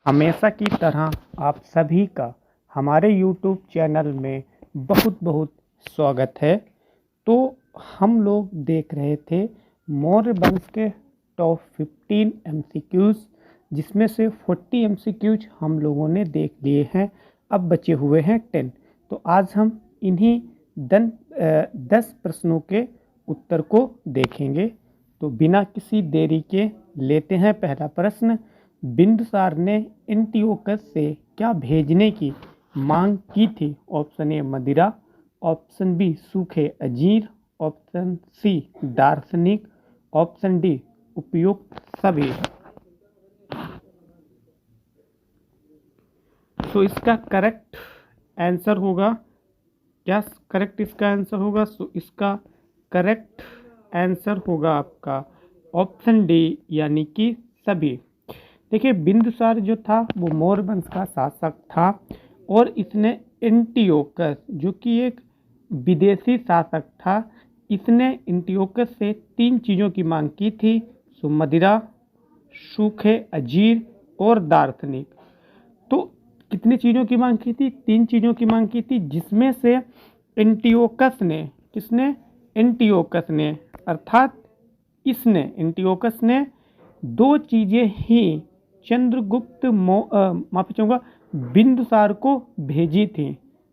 हमेशा की तरह आप सभी का हमारे YouTube चैनल में बहुत बहुत स्वागत है। तो हम लोग देख रहे थे मौर्य वंश के टॉप 15 MCQs, जिसमें से 40 MCQs हम लोगों ने देख लिए हैं। अब बचे हुए हैं 10। तो आज हम इन्हीं 10 प्रश्नों के उत्तर को देखेंगे। तो बिना किसी देरी के लेते हैं पहला प्रश्न। बिंदुसार ने एंटियोकस से क्या भेजने की मांग की थी? ऑप्शन ए मदिरा, ऑप्शन बी सूखे अंजीर, ऑप्शन सी दार्शनिक, ऑप्शन डी उपयुक्त सभी। तो इसका करेक्ट आंसर होगा, क्या करेक्ट इसका आंसर होगा? तो इसका करेक्ट आंसर होगा आपका ऑप्शन डी, यानी कि सभी। देखिए, बिंदुसार जो था वो मौर्य वंश का शासक था और इसने एंटियोकस, जो कि एक विदेशी शासक था, इसने एंटियोकस से 3 चीज़ों की मांग की थी। सो मदिरा, सूखे अंजीर और दार्शनिक। तो कितनी चीज़ों की मांग की थी? 3 चीज़ों की मांग की थी, जिसमें से एंटियोकस ने, किसने? एंटियोकस ने, अर्थात इसने, एंटियोकस ने 2 चीज़ें ही चंद्रगुप्त माफी चाहूँगा बिंदुसार को भेजी थी।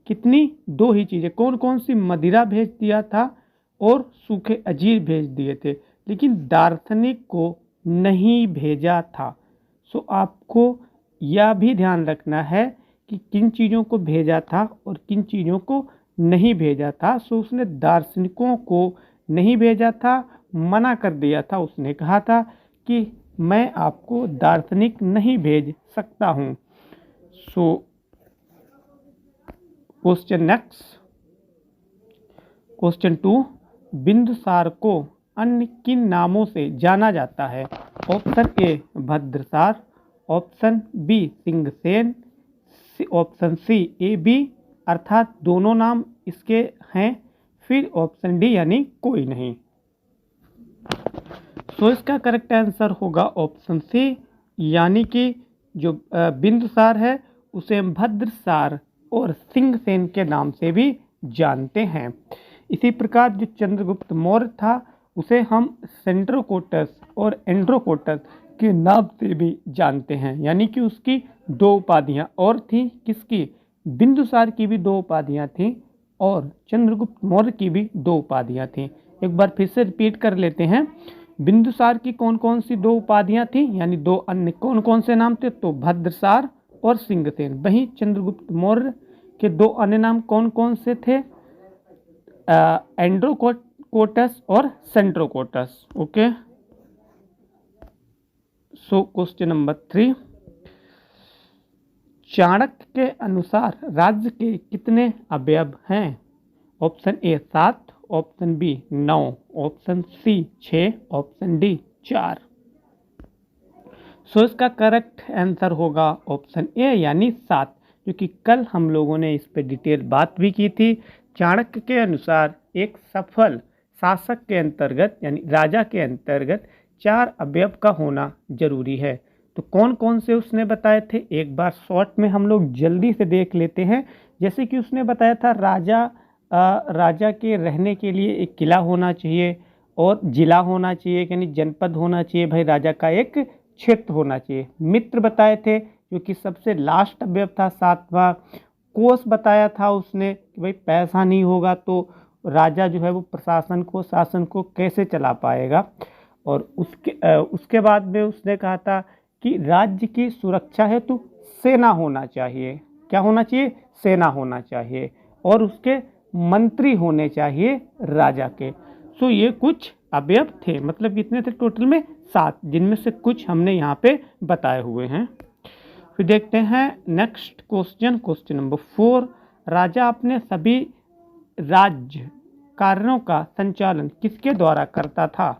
कितनी? 2 ही चीज़ें। कौन कौन सी? मदिरा भेज दिया था और सूखे अंजीर भेज दिए थे, लेकिन दार्शनिक को नहीं भेजा था। सो आपको यह भी ध्यान रखना है कि किन चीज़ों को भेजा था और किन चीज़ों को नहीं भेजा था। सो उसने दार्शनिकों को नहीं भेजा था, मना कर दिया था। उसने कहा था कि मैं आपको दार्शनिक नहीं भेज सकता हूँ। So question next, question 2। Bindusara को अन्य किन नामों से जाना जाता है? Option A Bhadrasara, option B Simhasena, option C A B अर्थात दोनों नाम इसके हैं, फिर ऑप्शन डी यानी कोई नहीं। तो इसका करेक्ट आंसर होगा ऑप्शन सी, यानी कि जो बिंदुसार है उसे भद्रसार और सिंहसेन के नाम से भी जानते हैं। इसी प्रकार जो चंद्रगुप्त मौर्य था उसे हम सेंट्रोकोटस और एंड्रोकोटस के नाम से भी जानते हैं, यानी कि उसकी 2 उपाधियां और थी। किसकी? बिंदुसार की भी 2 उपाधियां थीं और चंद्रगुप्त मौर्य की भी 2 उपाधियां थीं। एक बार फिर से रिपीट कर लेते हैं। बिंदुसार की कौन कौन सी 2 उपाधियां थी, यानी 2 अन्य कौन कौन से नाम थे? तो भद्रसार और सिंहसेन। वहीं चंद्रगुप्त मौर्य के 2 अन्य नाम कौन कौन से थे? एंड्रोकोटस और Sandrocottus. Okay. So question number 3। Chanakya के अनुसार राज्य के कितने अवयव हैं? Option A 7, option B 9, option C 6, option D 4। So इसका करेक्ट आंसर होगा ऑप्शन ए, यानी 7, क्योंकि कल हम लोगों ने इस पर डिटेल बात भी की थी। चाणक्य के अनुसार एक सफल शासक के अंतर्गत, यानी राजा के अंतर्गत 4 अवयव का होना जरूरी है। तो कौन कौन से उसने बताए थे, एक बार शॉर्ट में हम लोग जल्दी से देख लेते हैं। जैसे कि उसने बताया था राजा के रहने के लिए एक किला होना चाहिए और जिला होना चाहिए, यानी जनपद होना चाहिए। भाई राजा का एक क्षेत्र होना चाहिए। मित्र बताए थे, जो कि सबसे लास्ट अवयव था 7वां। कोष बताया था उसने कि भाई पैसा नहीं होगा तो राजा जो है वो प्रशासन को, शासन को कैसे चला पाएगा। और उसके बाद में उसने कहा था कि राज्य की सुरक्षा हेतु सेना होना चाहिए। क्या होना चाहिए? सेना होना चाहिए। और उसके मंत्री होने चाहिए राजा के। सो ये कुछ अवयव थे, मतलब कितने थे टोटल में? 7, जिनमें से कुछ हमने यहाँ पे बताए हुए हैं। फिर देखते हैं नेक्स्ट क्वेश्चन, क्वेश्चन नंबर 4। राजा अपने सभी राज्य कार्यों का संचालन किसके द्वारा करता था?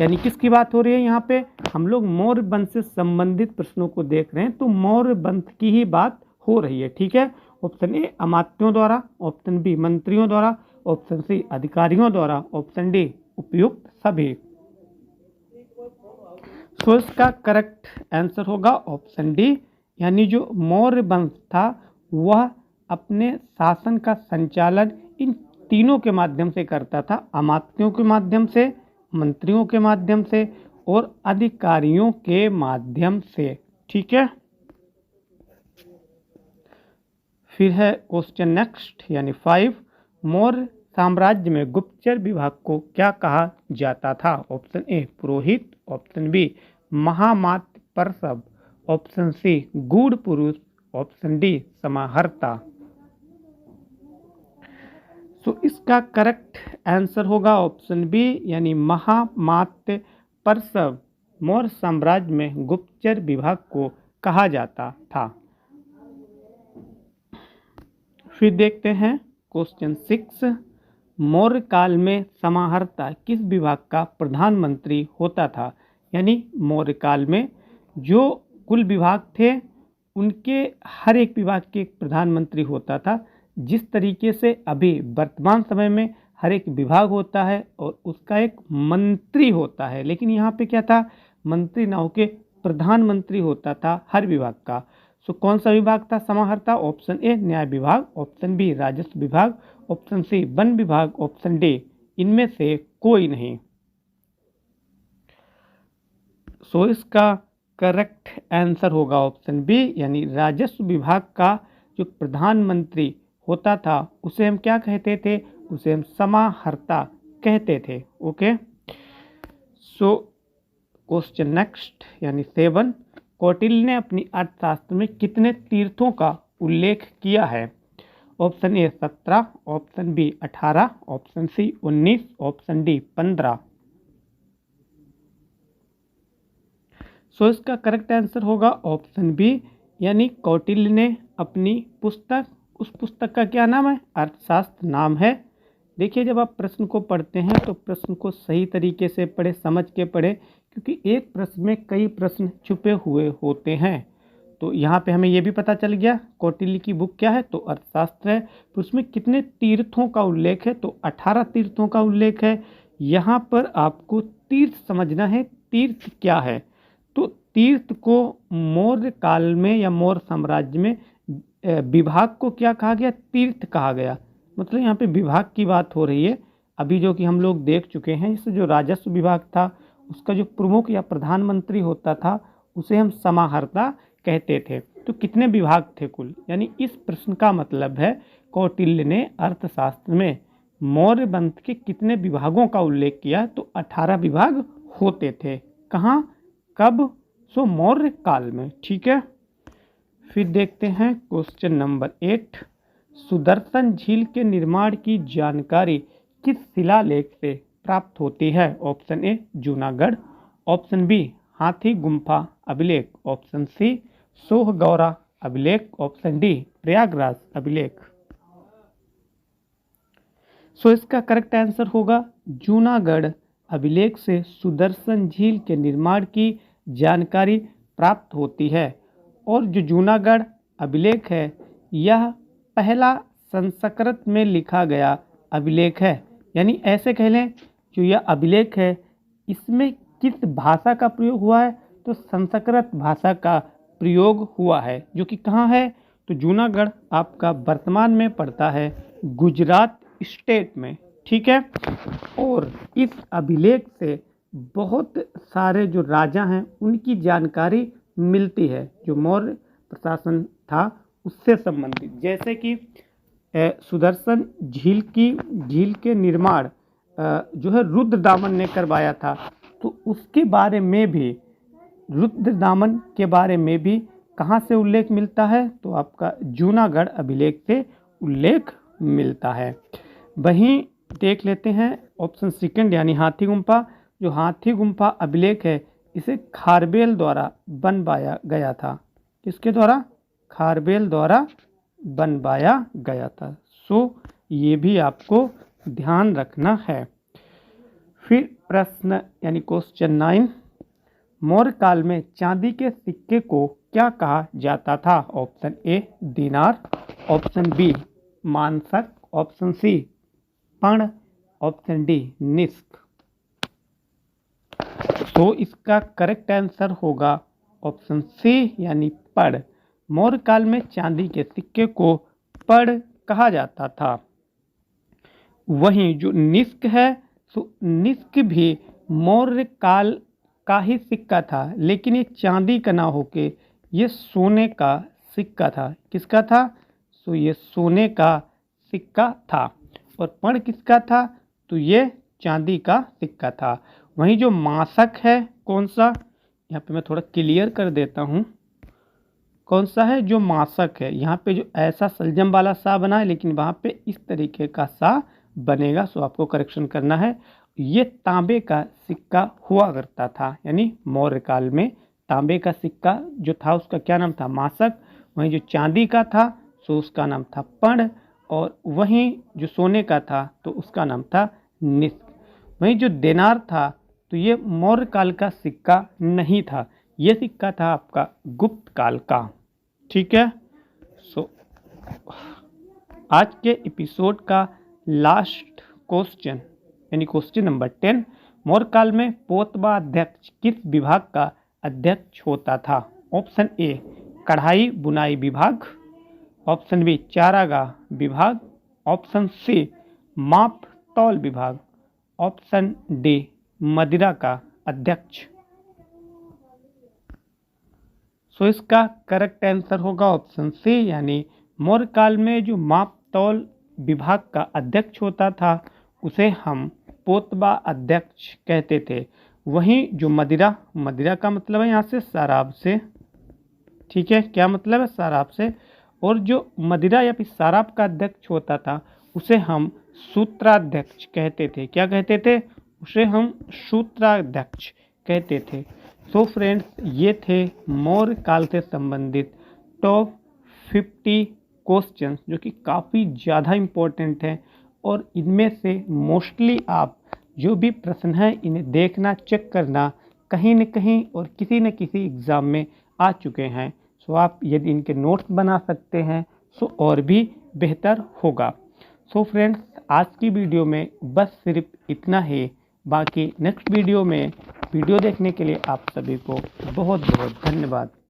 यानी किसकी बात हो रही है यहाँ पे? हम लोग मौर्य वंश से संबंधित प्रश्नों को देख रहे हैं, तो मौर्य वंश की ही बात हो रही है। ठीक है। ऑप्शन ए अमात्यों द्वारा, ऑप्शन बी मंत्रियों द्वारा, ऑप्शन सी अधिकारियों द्वारा, ऑप्शन डी उपयुक्त सभी। सो इसका करेक्ट आंसर होगा ऑप्शन डी, यानी जो मौर्य वंश था वह अपने शासन का संचालन इन तीनों के माध्यम से करता था, अमात्यों के माध्यम से, मंत्रियों के माध्यम से और अधिकारियों के माध्यम से। ठीक है, फिर है क्वेश्चन नेक्स्ट यानी 5, मौर्य साम्राज्य में गुप्तचर विभाग को क्या कहा जाता था? ऑप्शन ए पुरोहित, ऑप्शन बी महामात्य पर्षद, ऑप्शन सी गूढ़ पुरुष, ऑप्शन डी समाहर्ता। तो इसका करेक्ट आंसर होगा ऑप्शन बी यानी महामात्य पर्षद मौर्य साम्राज्य में गुप्तचर विभाग को कहा जाता था। फिर देखते हैं क्वेश्चन 6, मौर्य काल में समाहर्ता किस विभाग का प्रधानमंत्री होता था? यानी मौर्य काल में जो कुल विभाग थे उनके हर एक विभाग के एक प्रधानमंत्री होता था। जिस तरीके से अभी वर्तमान समय में हर एक विभाग होता है और उसका एक मंत्री होता है, लेकिन यहाँ पे क्या था, मंत्री ना होके प्रधानमंत्री होता था हर विभाग का। सो कौन सा विभाग था समाहर्ता? ऑप्शन ए न्याय विभाग, ऑप्शन बी राजस्व विभाग, ऑप्शन सी वन विभाग, ऑप्शन डी इनमें से कोई नहीं। सो इसका करेक्ट आंसर होगा ऑप्शन बी यानी राजस्व विभाग का जो प्रधानमंत्री होता था उसे हम क्या कहते थे? उसे हम समाहर्ता कहते थे। ओके, सो क्वेश्चन नेक्स्ट यानी 7, कौटिल्य ने अपनी अर्थशास्त्र में कितने तीर्थों का उल्लेख किया है? Option A 17, option B 18, option C 19, option D 15। So इसका करेक्ट आंसर होगा ऑप्शन बी यानी कौटिल्य ने अपनी पुस्तक, उस पुस्तक का क्या नाम है? अर्थशास्त्र नाम है। देखिए जब आप प्रश्न को पढ़ते हैं तो प्रश्न को सही तरीके से पढ़े, समझ के पढ़े, क्योंकि एक प्रश्न में कई प्रश्न छुपे हुए होते हैं। तो यहाँ पे हमें ये भी पता चल गया कौटिल्य की बुक क्या है, तो अर्थशास्त्र है। तो उसमें कितने तीर्थों का उल्लेख है? तो 18 तीर्थों का उल्लेख है। यहाँ पर आपको तीर्थ समझना है, तीर्थ क्या है? तो तीर्थ को मौर्य काल में या मौर्य साम्राज्य में विभाग को क्या कहा गया? तीर्थ कहा गया। मतलब यहाँ पे विभाग की बात हो रही है। अभी जो कि हम लोग देख चुके हैं, इससे जो राजस्व विभाग था उसका जो प्रमुख या प्रधानमंत्री होता था उसे हम समाहर्ता कहते थे। तो कितने विभाग थे कुल? यानी इस प्रश्न का मतलब है कौटिल्य ने अर्थशास्त्र में मौर्य वंश के कितने विभागों का उल्लेख किया? तो 18 विभाग होते थे। कहाँ, कब? सो मौर्य काल में। ठीक है, फिर देखते हैं क्वेश्चन नंबर 8, सुदर्शन झील के निर्माण की जानकारी किस शिलालेख से प्राप्त होती है? Option A Junagadh, option B Hathi Gumpha अभिलेख, ऑप्शन सी सोहगौरा अभिलेख, ऑप्शन डी प्रयागराज अभिलेख। सो इसका करेक्ट आंसर होगा जूनागढ़ अभिलेख से सुदर्शन झील के निर्माण की जानकारी प्राप्त होती है। और जो जूनागढ़ अभिलेख है यह पहला संस्कृत में लिखा गया अभिलेख है। यानी ऐसे कह लें जो यह अभिलेख है इसमें किस भाषा का प्रयोग हुआ है? तो संस्कृत भाषा का प्रयोग हुआ है, जो कि कहाँ है? तो जूनागढ़ आपका वर्तमान में पड़ता है गुजरात स्टेट में। ठीक है, और इस अभिलेख से बहुत सारे जो राजा हैं उनकी जानकारी मिलती है जो मौर्य प्रशासन था उससे संबंधित। जैसे कि सुदर्शन झील के निर्माण जो है रुद्रदामन ने करवाया था, तो उसके बारे में भी, रुद्रदामन के बारे में भी कहाँ से उल्लेख मिलता है? तो आपका जूनागढ़ अभिलेख से उल्लेख मिलता है। वहीं देख लेते हैं ऑप्शन सेकंड यानी हाथी गुम्फा। जो हाथी गुम्फा अभिलेख है इसे खारबेल द्वारा बनवाया गया था। किसके द्वारा? खारबेल द्वारा बनवाया गया था। सो ये भी आपको ध्यान रखना है। फिर प्रश्न यानी क्वेश्चन 9, मौर्य काल में चांदी के सिक्के को क्या कहा जाता था? ऑप्शन ए दीनार, ऑप्शन बी मानसक, ऑप्शन सी पण, ऑप्शन डी निष्क। तो इसका करेक्ट आंसर होगा ऑप्शन सी यानी पड़। मौर्य काल में चांदी के सिक्के को पड़ कहा जाता था। वहीं जो निष्क है, तो निष्क भी मौर्य काल का ही सिक्का था, लेकिन ये चांदी का ना होके ये सोने का सिक्का था। किसका था? तो ये सोने का सिक्का था। और पण किसका था? तो ये चांदी का सिक्का था। वहीं जो मासक है कौन सा, यहाँ पे मैं थोड़ा क्लियर कर देता हूँ, कौन सा है जो मासक है। यहाँ पे जो ऐसा सलजम वाला सा बना है, लेकिन वहाँ पे इस तरीके का सा बनेगा, सो आपको करेक्शन करना है। ये तांबे का सिक्का हुआ करता था, यानी मौर्य काल में तांबे का सिक्का जो था उसका क्या नाम था? मासक। वहीं जो चांदी का था सो उसका नाम था पण, और वहीं जो सोने का था तो उसका नाम था निष्क। वहीं जो देनार था तो ये मौर्य काल का सिक्का नहीं था, ये सिक्का था आपका गुप्त काल का। ठीक है। सो आज के एपिसोड का लास्ट क्वेश्चन यानी क्वेश्चन नंबर 10, मौर्य काल में पोतवा अध्यक्ष किस विभाग का अध्यक्ष होता था? ऑप्शन ए कढ़ाई बुनाई विभाग, ऑप्शन बी चारागाह विभाग, ऑप्शन सी माप तौल विभाग, ऑप्शन डी मदिरा का अध्यक्ष। सो इसका करेक्ट आंसर होगा ऑप्शन सी, यानी मौर्य काल में जो माप तौल विभाग का अध्यक्ष होता था उसे हम पोतवा अध्यक्ष कहते थे। वहीं जो मदिरा का मतलब है यहाँ से शराब से। ठीक है, क्या मतलब है? शराब से। और जो मदिरा या फिर शराब का अध्यक्ष होता था उसे हम सूत्राध्यक्ष कहते थे। क्या कहते थे? उसे हम सूत्राध्यक्ष कहते थे। सो फ्रेंड्स, ये थे मौर्य काल से संबंधित टॉप 50 क्वेश्चंस जो कि काफ़ी ज़्यादा इम्पोर्टेंट हैं, और इनमें से मोस्टली आप जो भी प्रश्न हैं इन्हें देखना, चेक करना, कहीं न कहीं और किसी न किसी एग्ज़ाम में आ चुके हैं। सो आप यदि इनके नोट्स बना सकते हैं सो और भी बेहतर होगा। सो फ्रेंड्स, आज की वीडियो में बस सिर्फ इतना ही। बाकी नेक्स्ट वीडियो में वीडियो देखने के लिए आप सभी को बहुत बहुत धन्यवाद।